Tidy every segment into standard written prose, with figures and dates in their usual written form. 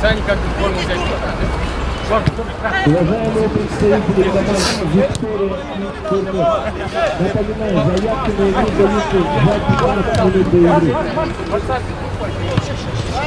Сань, как форму взять? Уважаемые представители команд Виктория и Турнир, напоминаю, заявки на игру даются за 15 минут до игры. Помимо распределения запрещено.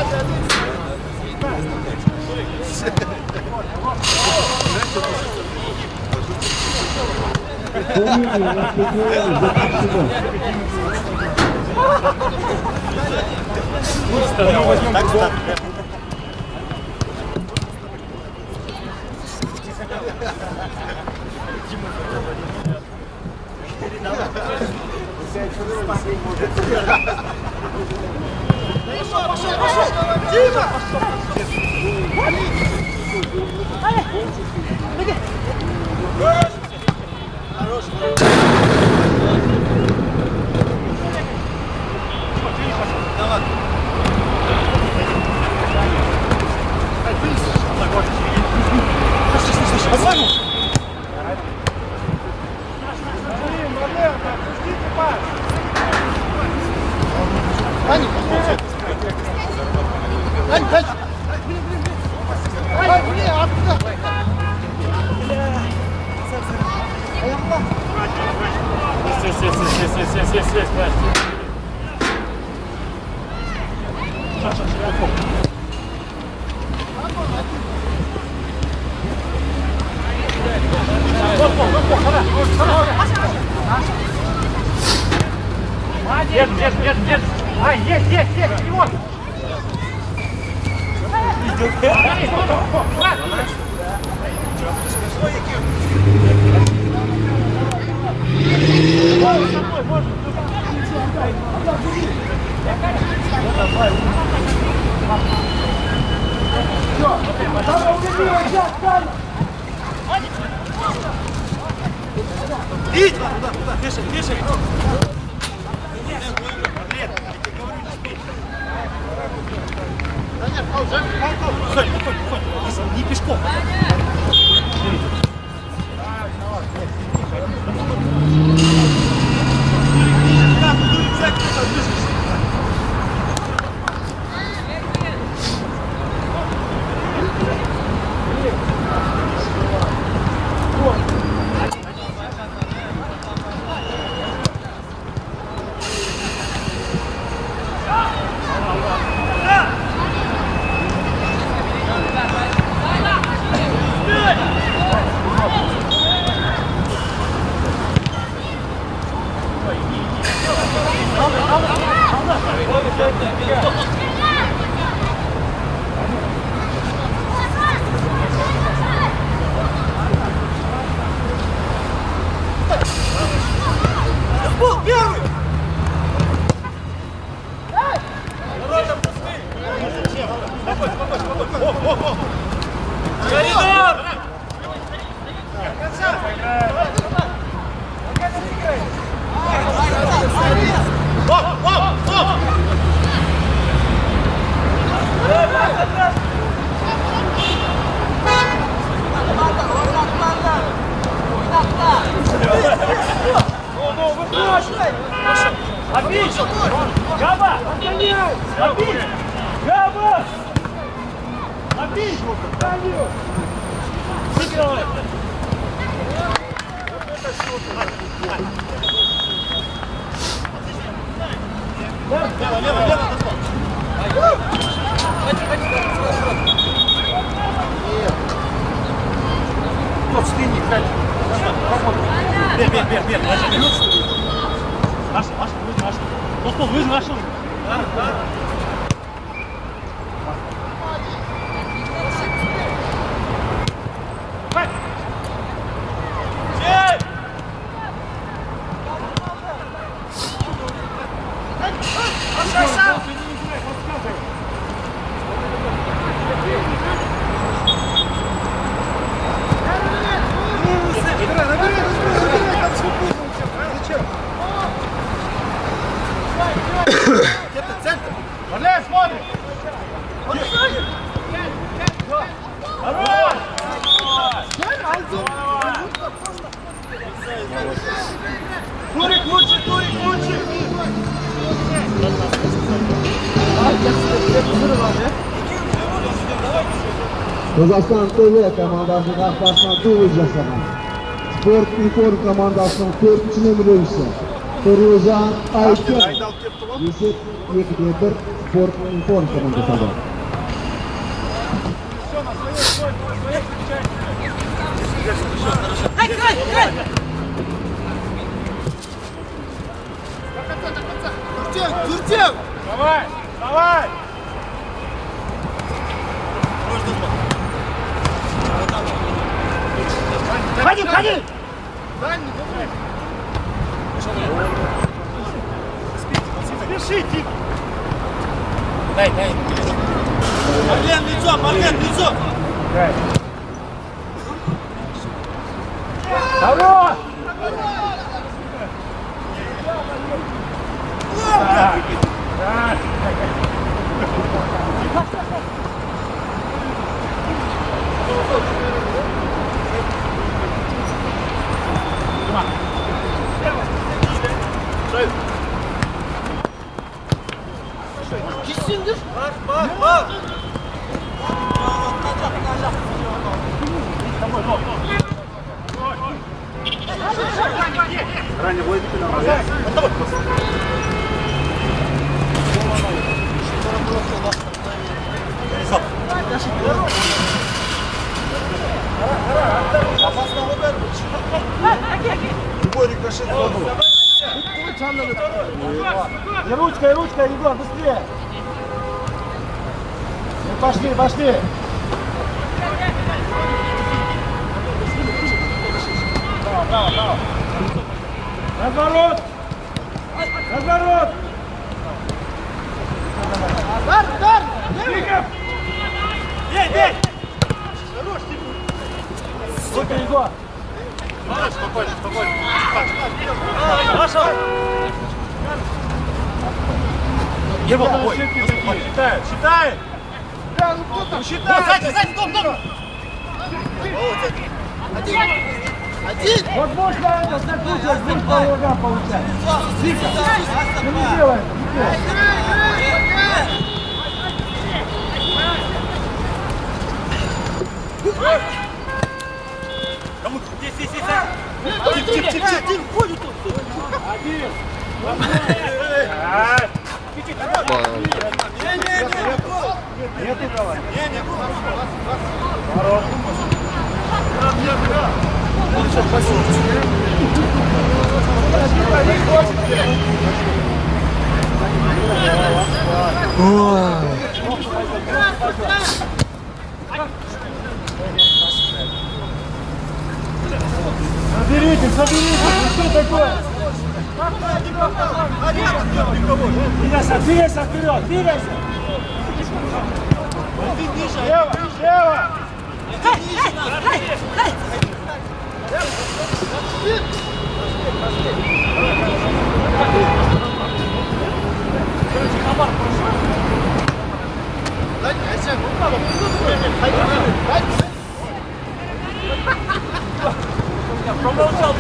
Держи! Ай, есть! Его! Идь! Куда? Пеши! Уходи, не пешком. Бер. Наши. Выжи наши. Да. Турик лучше! Qozog'iston TV komandasi qarshisidan duel jasagan. Sport inform komandasining 4-numeri o'yinchisi Firuzan Aykin. Yusuf 2-1 Sport inform komandasiga. Давай, давай! Ходи, ходи! Спеши, Тим! Дай. Марлен, лицо! Хорош! Bak! Ранее войдет на Ручка, Егор, быстрее! Ну, пошли! Браво! Разворот! Дар! Бей! Хорош, Тимур! Егор! Спокойно! Пошел! Его! Считай! Сзади, дом! Один! Вот можно это закрутить, с по ногам получать. Вика, ну не делай. Кому? Здесь! Тихо! Ходит тут! Один. Нет, Николай. Хорош. Соберитесь, что такое? Двигайся вперед, двигайся! Лево! Я промолчал.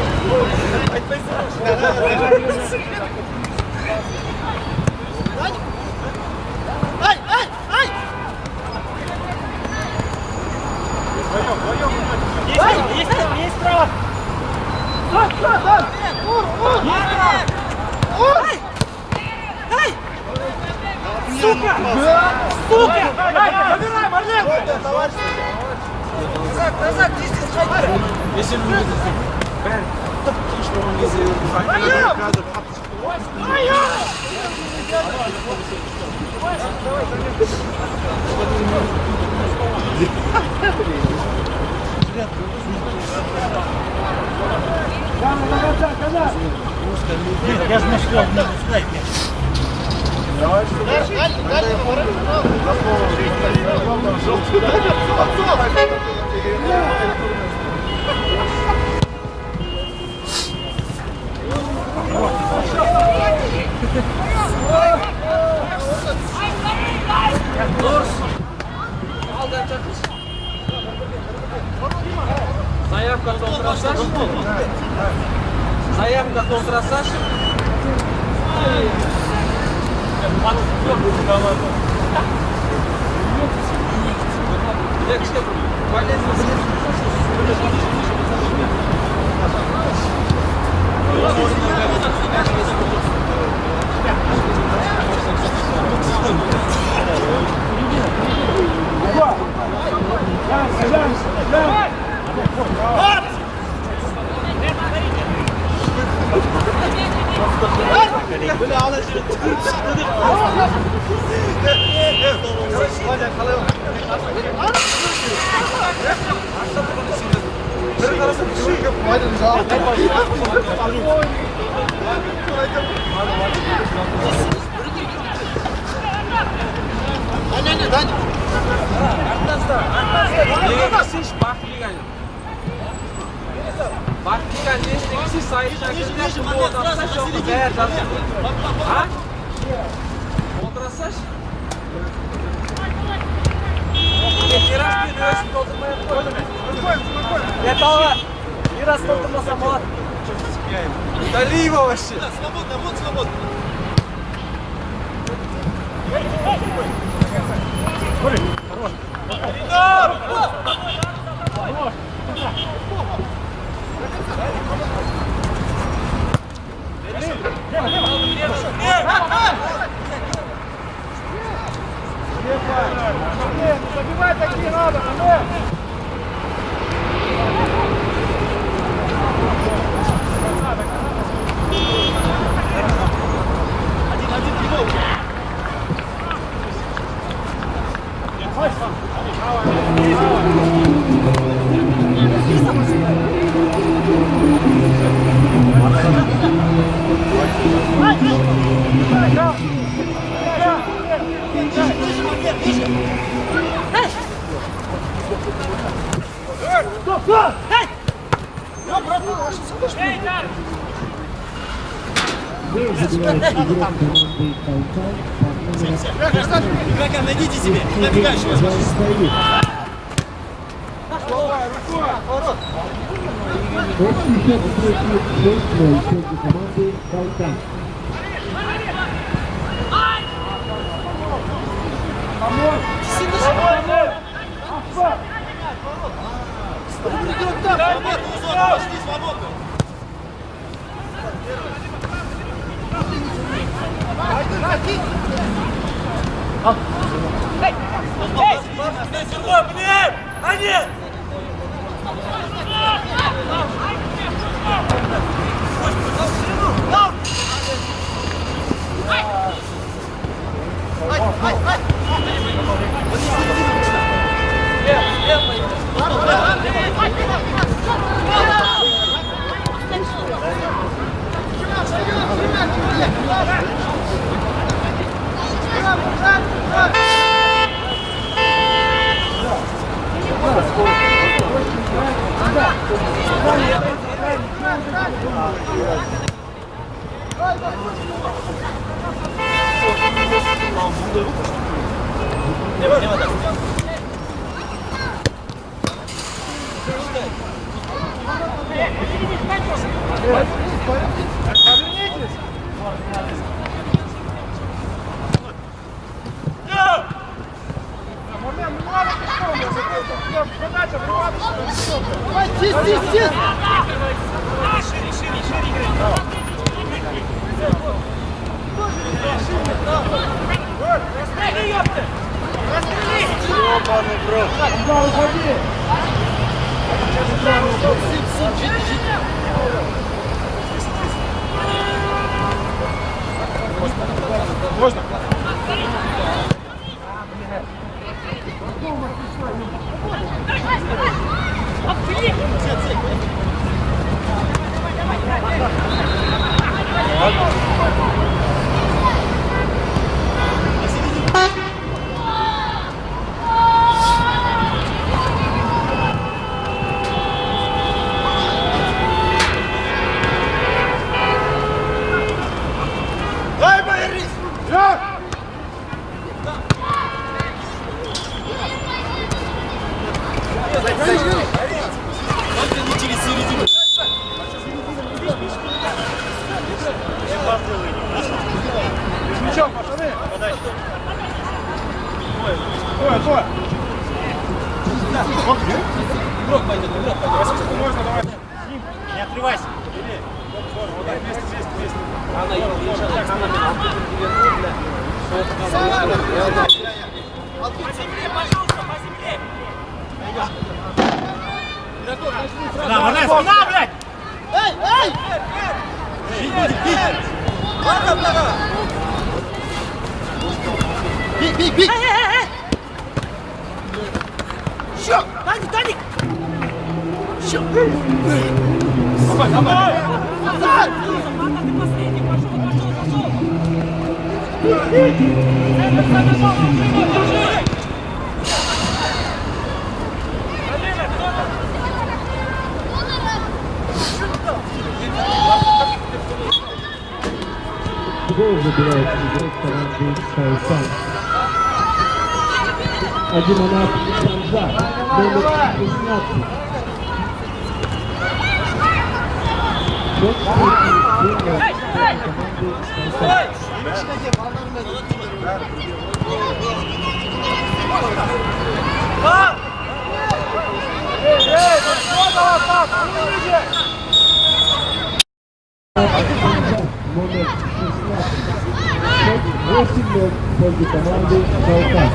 Есть право! Сука! Забирай, Марлен! Назад, если вы Я же нашел, надо сказать. Давай, Заявка контрасаж. Заявка контрасаж. Bak liga siz sayışlarınızda bu odamda çok değer zaten. Ha? Odrasaş? Раз bir раз doldurmaya koydum. Готово. И раз доldurma самолет. Дали его вообще. Свободно, вот свободно. Забивай такие надо, Андрей! Игрокам, найдите себе. Набегающего. Общий счет встречи 6-0 в пользу команды «Калтан». Пошли, свободно. А нет! Игрок пойдет, игрок пойдет. Можно, давай. Не отрывайся. Вот так, вместе. Она ее приезжает, она меня перевернула, бля. Что это там? По земле, пожалуйста, по земле. Игроков, начни сразу. Спина, блядь! Эй! Бить будет, бить! Ладно, блядь! Бить! Щё! Даник! Щё! Давай! Назад! Ты последний, пошел. Гол забирает игрок команды Сайсан. Один Анап Санжа, номер 16. Номер 16. 8-0 в пользу команды Сайсан.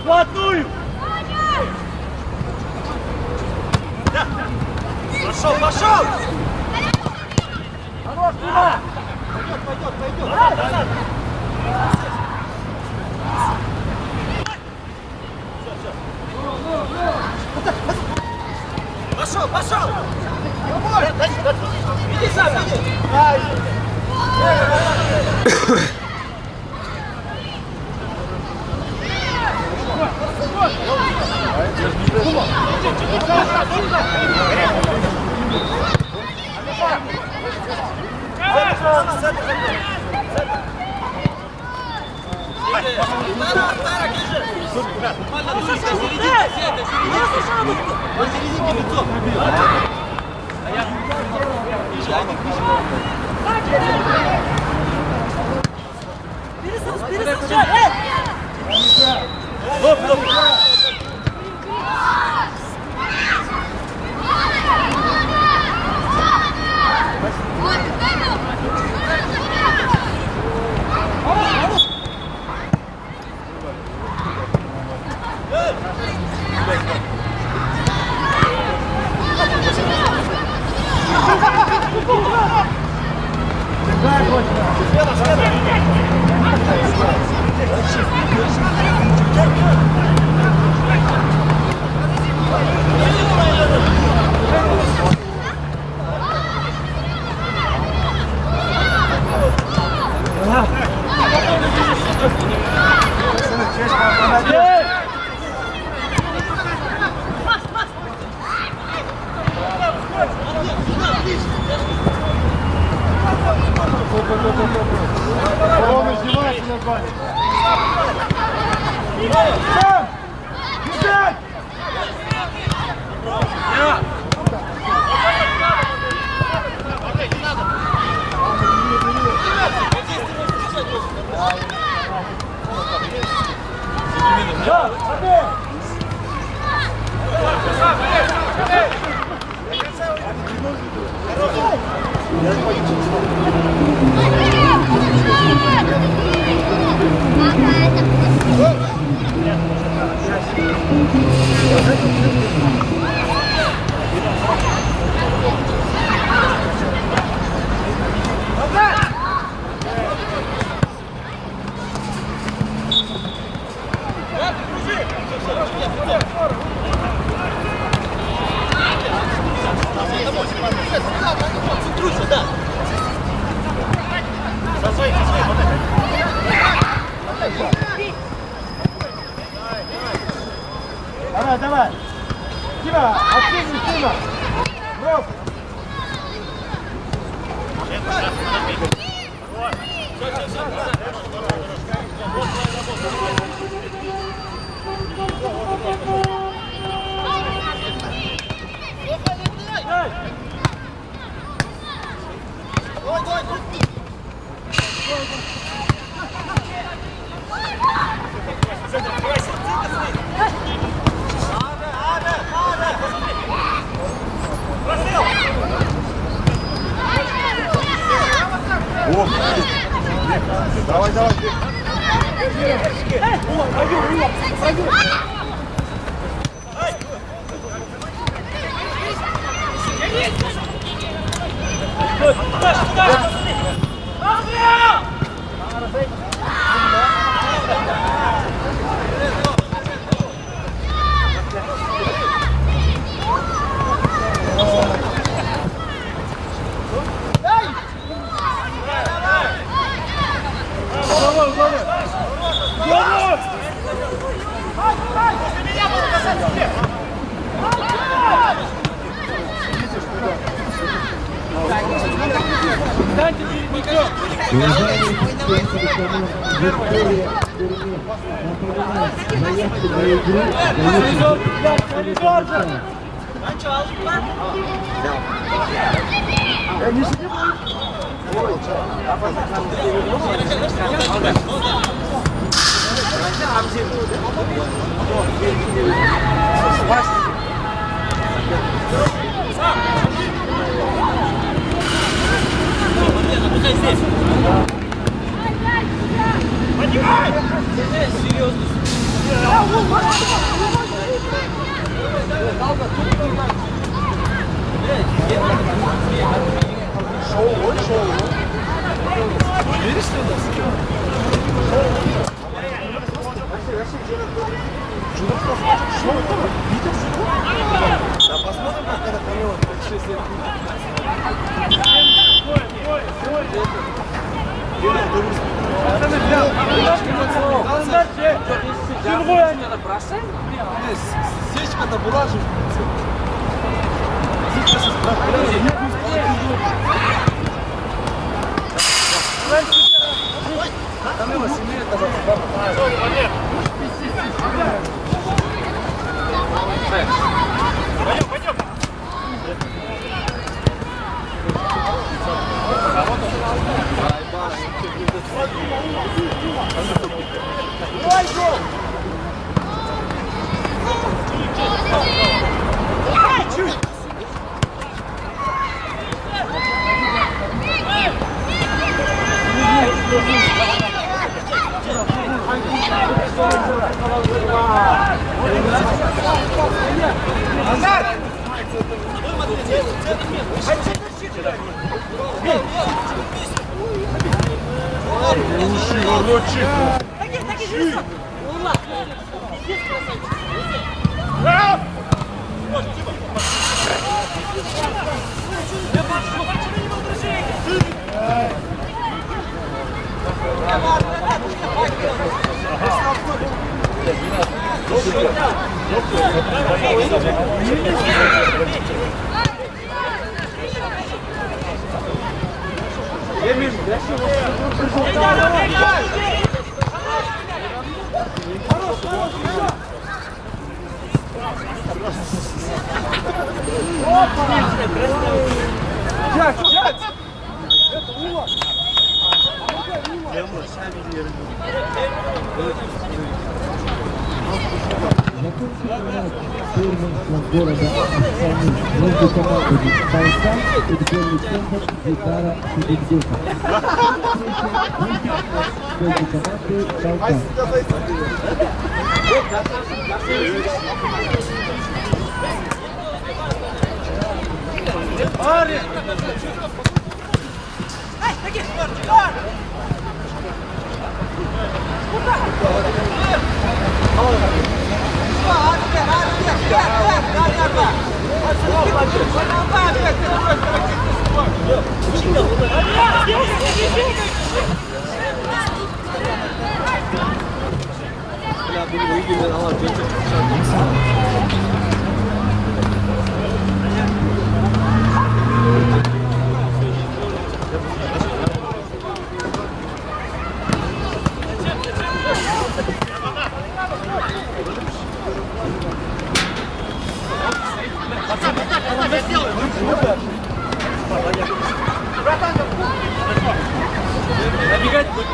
Вплотную! Пошел! Хорош, туда! Пойдет! Назад! Пошел! Иди сам, иди! Дай, Бодя. Ровно снимается на бане. Бежать! Да, забей! Давай, давай! Дима, активнее, Дима! Брос! Давай, давай. Уважаемые спонсоры команд Виктория Турнир, напоминаю, заявки на игру дают Сечка-то была же. Там его сильнее Пойдем. Закончился первенство города Астаны между командами «Байкал» и футбольный центр «Гитара Сибирдюка». Между командой «Байкал».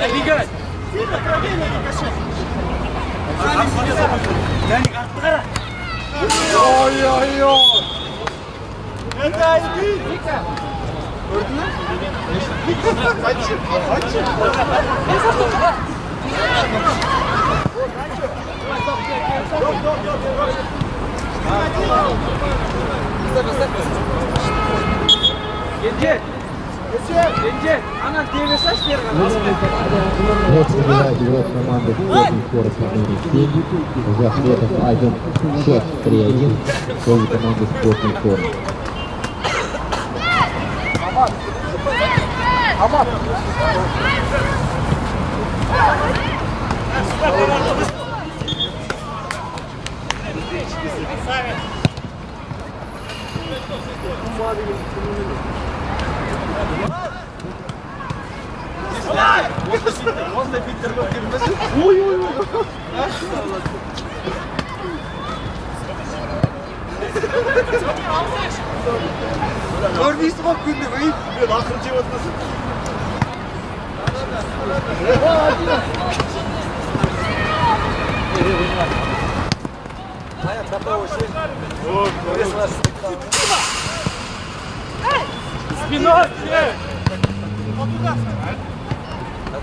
Набегать! Ой-ой-ой! Это иди! Gençler! Ana devre первый. Вот забирает игрок команды «Спортный скорость» номер 7. За Светов 1, счет 3-1 в пользу команды «Спортный скорость». Görmeysin bak günde böyle ben akıl cevaplasın. Спиной!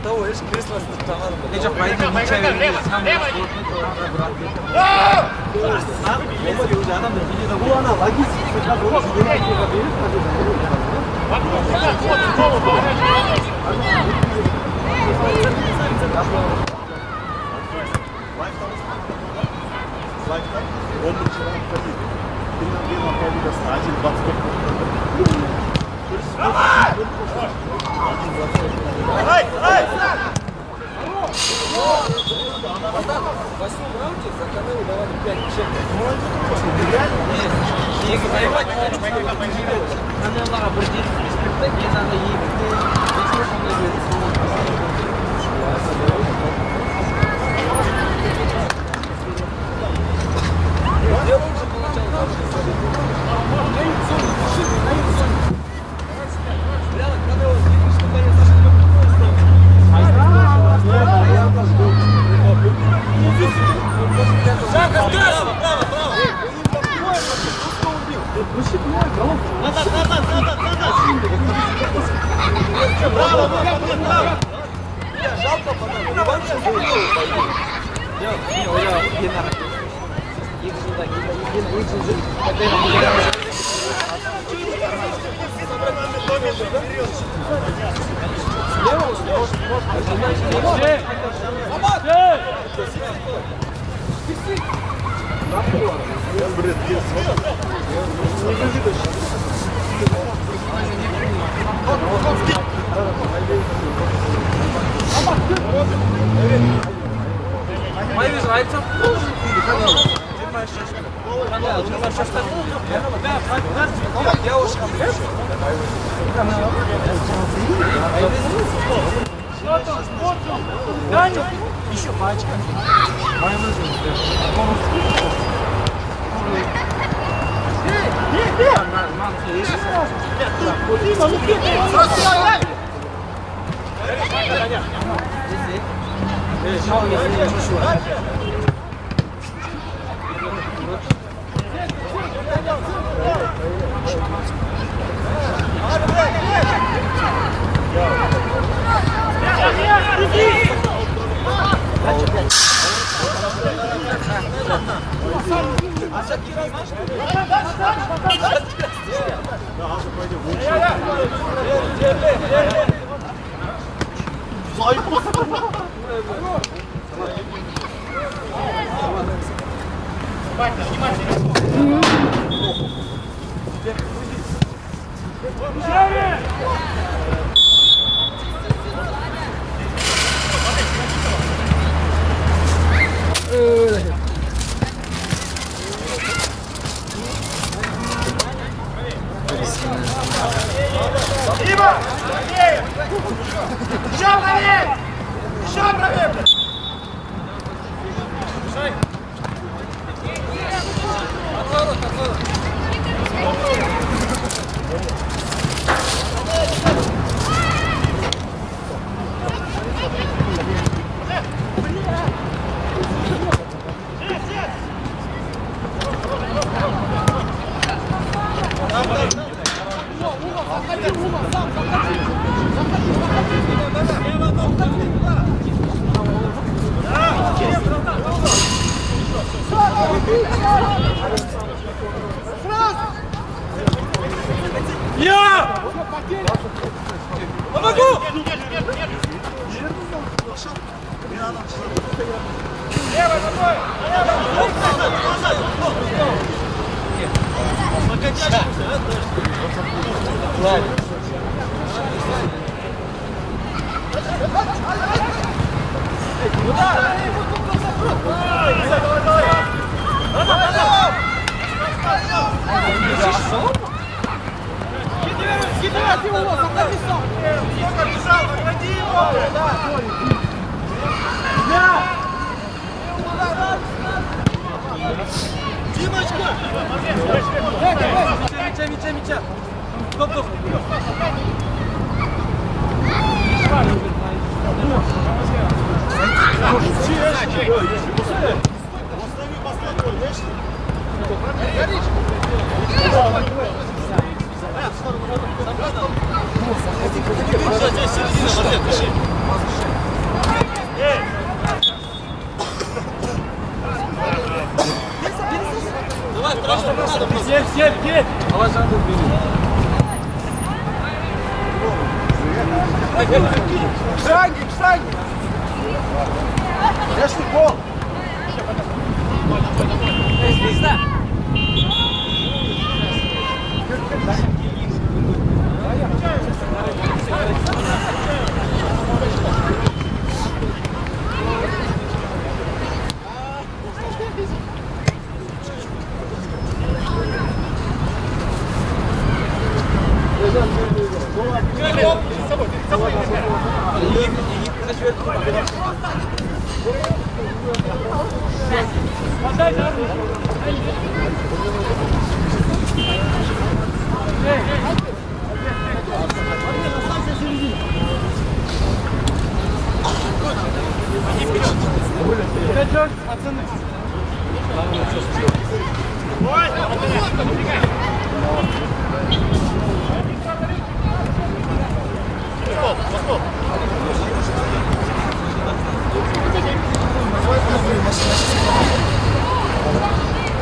Того, видишь, кресло стартовало. Нечего пойти, не чай, сам Если уже она видит, ну она логически, как он собирает его берет, Майвиз нравится? Я Еще пачка. Мяча. Стоп. Всем! Алажанды бери. Шаги! Я ж футбол! Звезда!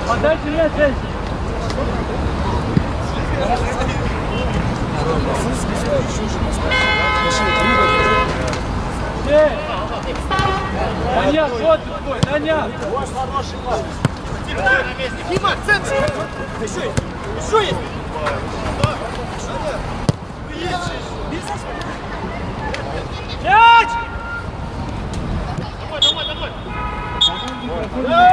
Подальше нет, Жень. Даня, вот твой, Даня. Дима, центр! Еще есть! Мяч! Давай!